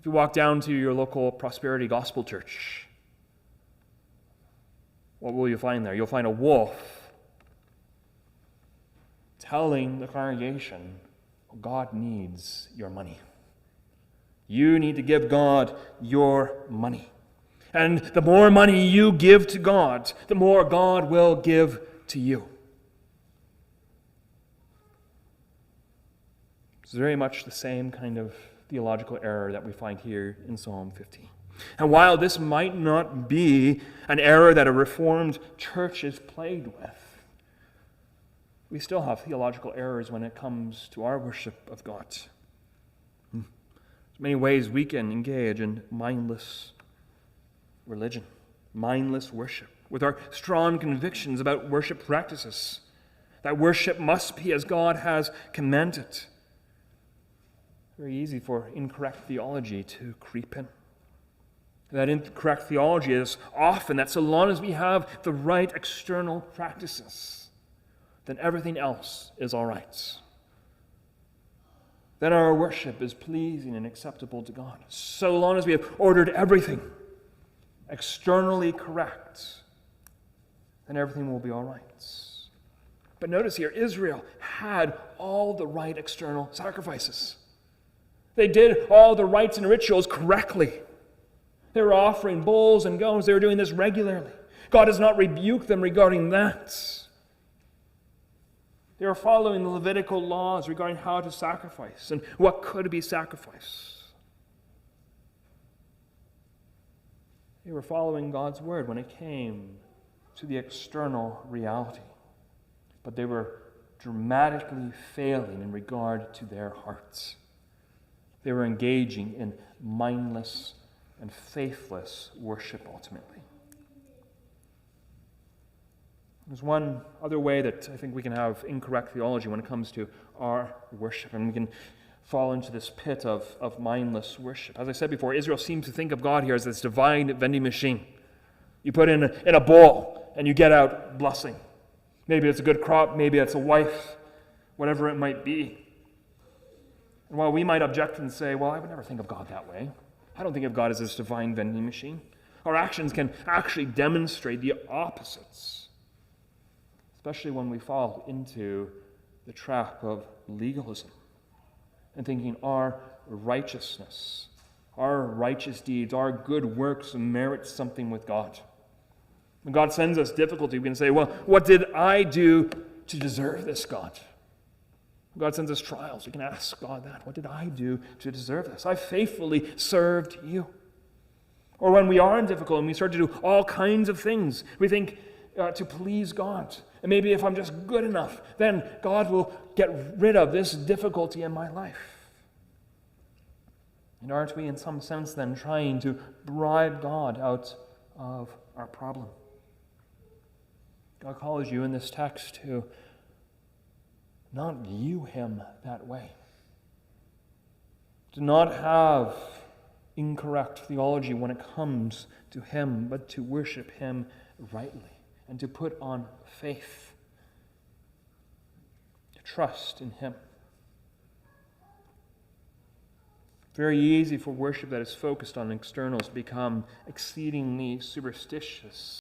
you walk down to your local prosperity gospel church, what will you find there? You'll find a wolf telling the congregation, God needs your money. You need to give God your money. And the more money you give to God, the more God will give to you. It's very much the same kind of theological error that we find here in Psalm 15. And while this might not be an error that a Reformed church is plagued with, we still have theological errors when it comes to our worship of God. There's many ways we can engage in mindless religion, mindless worship, with our strong convictions about worship practices, that worship must be as God has commanded. Very easy for incorrect theology to creep in. That incorrect theology is often that so long as we have the right external practices, then everything else is all right. Then our worship is pleasing and acceptable to God. So long as we have ordered everything externally correct, then everything will be all right. But notice here, Israel had all the right external sacrifices. They did all the rites and rituals correctly. They were offering bulls and goats. They were doing this regularly. God does not rebuke them regarding that. They were following the Levitical laws regarding how to sacrifice and what could be sacrificed. They were following God's word when it came to the external reality. But they were dramatically failing in regard to their hearts. They were engaging in mindless and faithless worship ultimately. There's one other way that I think we can have incorrect theology when it comes to our worship, and we can fall into this pit of mindless worship. As I said before, Israel seems to think of God here as this divine vending machine. You put in a bowl and you get out blessing. Maybe it's a good crop, maybe it's a wife, whatever it might be. And while we might object and say, well, I would never think of God that way. I don't think of God as this divine vending machine. Our actions can actually demonstrate the opposites, especially when we fall into the trap of legalism and thinking our righteousness, our righteous deeds, our good works merit something with God. When God sends us difficulty, we can say, well, what did I do to deserve this, God? God sends us trials. We can ask God that. What did I do to deserve this? I faithfully served you. Or when we are in difficulty and we start to do all kinds of things, we think to please God. And maybe if I'm just good enough, then God will get rid of this difficulty in my life. And aren't we in some sense then trying to bribe God out of our problem? God calls you in this text to not view him that way. To not have incorrect theology when it comes to him, but to worship him rightly and to put on faith, to trust in him. Very easy for worship that is focused on externals to become exceedingly superstitious